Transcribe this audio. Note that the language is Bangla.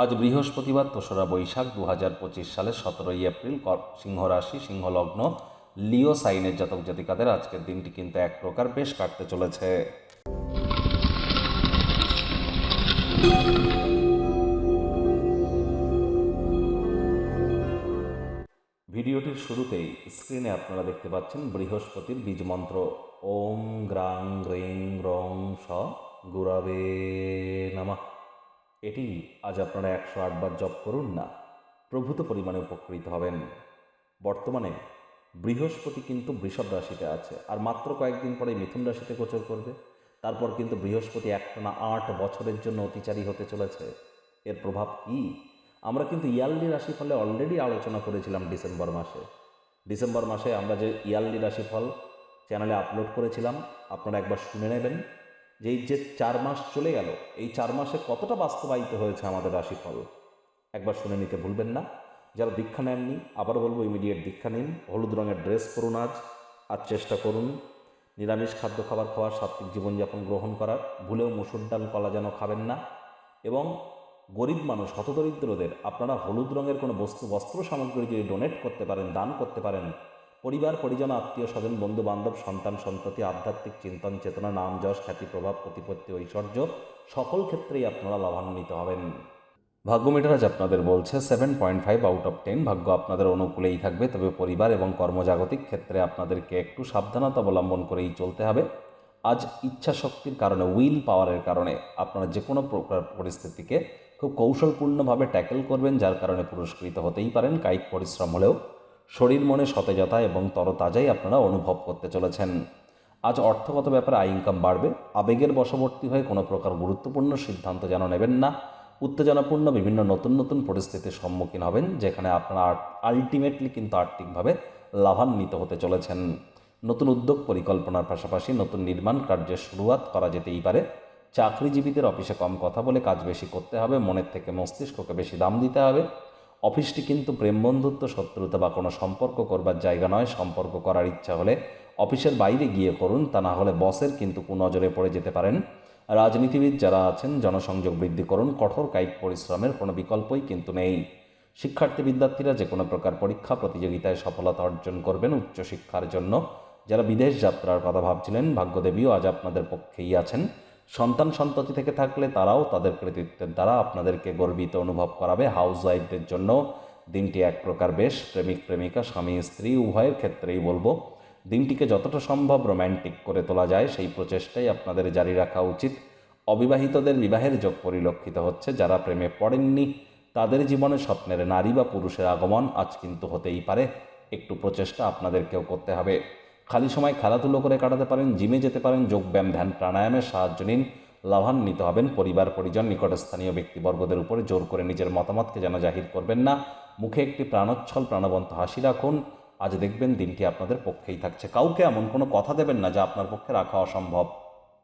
আজ বৃহস্পতিবার ৩রা বৈশাখ ২০২৫ সালের ১৭ই এপ্রিল। সিংহ রাশি, সিংহ লগ্ন, লিও সাইনের জাতক জাতিকাদের আজকের দিনটি কিন্তু এক প্রকার বেশ কাটতে চলেছে। ভিডিওটির শুরুতেই স্ক্রিনে আপনারা দেখতে পাচ্ছেন বৃহস্পতির বীজ মন্ত্র ওম গ্রাং গ্রিং রং স গুরাবে নমঃ। এটি আজ আপনারা ১০৮ বার জপ করুন না, প্রভূত পরিমাণে উপকৃত হবেন। বর্তমানে বৃহস্পতি কিন্তু বৃষভ রাশিতে আছে, আর মাত্র কয়েকদিন পরে মিথুন রাশিতে গোচর করবে। তারপর কিন্তু বৃহস্পতি একটানা ৮ বছরের জন্য অতিচারী হতে চলেছে। এর প্রভাব কি আমরা কিন্তু ইয়ারলি রাশিফলে অলরেডি আলোচনা করেছিলাম ডিসেম্বর মাসে আমরা যে ইয়ারলি রাশিফল চ্যানেলে আপলোড করেছিলাম, আপনারা একবার শুনে নেবেন যে এই যে ৪ মাস চলে গেল, এই ৪ মাসে কতটা বাস্তবায়িত হয়েছে আমাদের রাশিফল একবার শুনে নিতে ভুলবেন না। যারা দীক্ষা নেননি, আবার বলবো ইমিডিয়েট দীক্ষা নিন। হলুদ রঙের ড্রেস পরুন, আজ চেষ্টা করুন নিরামিষ খাদ্য খাওয়ার, সাত্ত্বিক জীবনযাপন গ্রহণ করার। ভুলেও মুসুর ডাল কলা যেন খাবেন না। এবং গরিব মানুষ, হতদরিদ্রদের আপনারা হলুদ রঙের কোনো বস্ত্র সামগ্রী যদি ডোনেট করতে পারেন, দান করতে পারেন, পরিবার পরিজন, আত্মীয় স্বজন, বন্ধু বান্ধব, সন্তান সন্ততি, আধ্যাত্মিক চিন্তন চেতনা, নাম যশ, খ্যাতি, প্রভাব, প্রতিপত্তি, ঐশ্বর্য, সকল ক্ষেত্রেই আপনারা লাভান্বিত হবেন। ভাগ্য মিটার আজ আপনাদের বলছে 7.5 আউট অফ 10। ভাগ্য আপনাদের অনুকূলেই থাকবে, তবে পরিবার এবং কর্মজাগতিক ক্ষেত্রে আপনাদেরকে একটু সাবধানতা অবলম্বন করেই চলতে হবে। আজ ইচ্ছা শক্তির কারণে, উইল পাওয়ারের কারণে আপনারা যে কোনো প্রকার পরিস্থিতিকে খুব কৌশলপূর্ণভাবে ট্যাকেল করবেন, যার কারণে পুরস্কৃত হতেই পারেন। কায়িক পরিশ্রম হলেও শরীর মনে সতেজতা এবং তরতাজাই আপনারা অনুভব করতে চলেছেন। আজ অর্থগত ব্যাপারে আয় ইনকাম বাড়বে। আবেগের বশবর্তী হয়ে কোনো প্রকার গুরুত্বপূর্ণ সিদ্ধান্ত যেন নেবেন না। উত্তেজনাপূর্ণ বিভিন্ন নতুন পরিস্থিতির সম্মুখীন হবেন, যেখানে আপনারা আলটিমেটলি কিন্তু আর্থিকভাবে লাভান্বিত হতে চলেছেন। নতুন উদ্যোগ পরিকল্পনার পাশাপাশি নতুন নির্মাণ কার্যের শুরুয়াত করা যেতেই পারে। চাকরিজীবীদের অফিসে কম কথা বলে কাজ বেশি করতে হবে, মনের থেকে মস্তিষ্ককে বেশি দাম দিতে হবে। অফিসটি কিন্তু প্রেম বন্ধুত্ব, শত্রুতা বা কোনো সম্পর্ক করবার জায়গা নয়। সম্পর্ক করার ইচ্ছা হলে অফিসের বাইরে গিয়ে করুন, তা না হলে বসের কিন্তু কুনজরে পড়ে যেতে পারেন। রাজনীতিবিদ যারা আছেন, জনসংযোগ বৃদ্ধি করুন। কঠোর কায়িক পরিশ্রমের কোনো বিকল্পই কিন্তু নেই। শিক্ষার্থী বিদ্যার্থীরা যে কোনো প্রকার পরীক্ষা প্রতিযোগিতায় সফলতা অর্জন করবেন। উচ্চশিক্ষার জন্য যারা বিদেশ যাত্রার কথা ভাবছিলেন, ভাগ্যদেবীও আজ আপনাদের পক্ষেই আছেন। সন্তান সন্ততি থেকে থাকলে তারাও তাদের কৃতিত্বের দ্বারা আপনাদেরকে গর্বিত অনুভব করাবে। হাউস ওয়াইফদের জন্য দিনটি এক প্রকার বেশ। প্রেমিক প্রেমিকা, স্বামী স্ত্রী উভয়ের ক্ষেত্রেই বলবো দিনটিকে যতটা সম্ভব রোম্যান্টিক করে তোলা যায় সেই প্রচেষ্টাই আপনাদের জারি রাখা উচিত। অবিবাহিতদের বিবাহের যোগ পরিলক্ষিত হচ্ছে। যারা প্রেমে পড়েননি তাদের জীবনে স্বপ্নের নারী বা পুরুষের আগমন আজ কিন্তু হতেই পারে। একটু প্রচেষ্টা আপনাদেরকেও করতে হবে। খালি সময় খেলাধুলো করে কাটাতে পারেন, জিমে যেতে পারেন, যোগব্যায়াম, ধ্যান, প্রাণায়ামের সাহায্য নিন, লাভান্বিত হবেন। পরিবার পরিজন, নিকটস্থানীয় ব্যক্তিবর্গদের উপরে জোর করে নিজের মতামতকে যেন জাহির করবেন না। মুখে একটি প্রাণোচ্ছল প্রাণবন্ত হাসি রাখুন। আজ দেখবেন দিনটি আপনাদের পক্ষেই থাকছে। কাউকে এমন কোনো কথা দেবেন না যা আপনার পক্ষে রাখা অসম্ভব।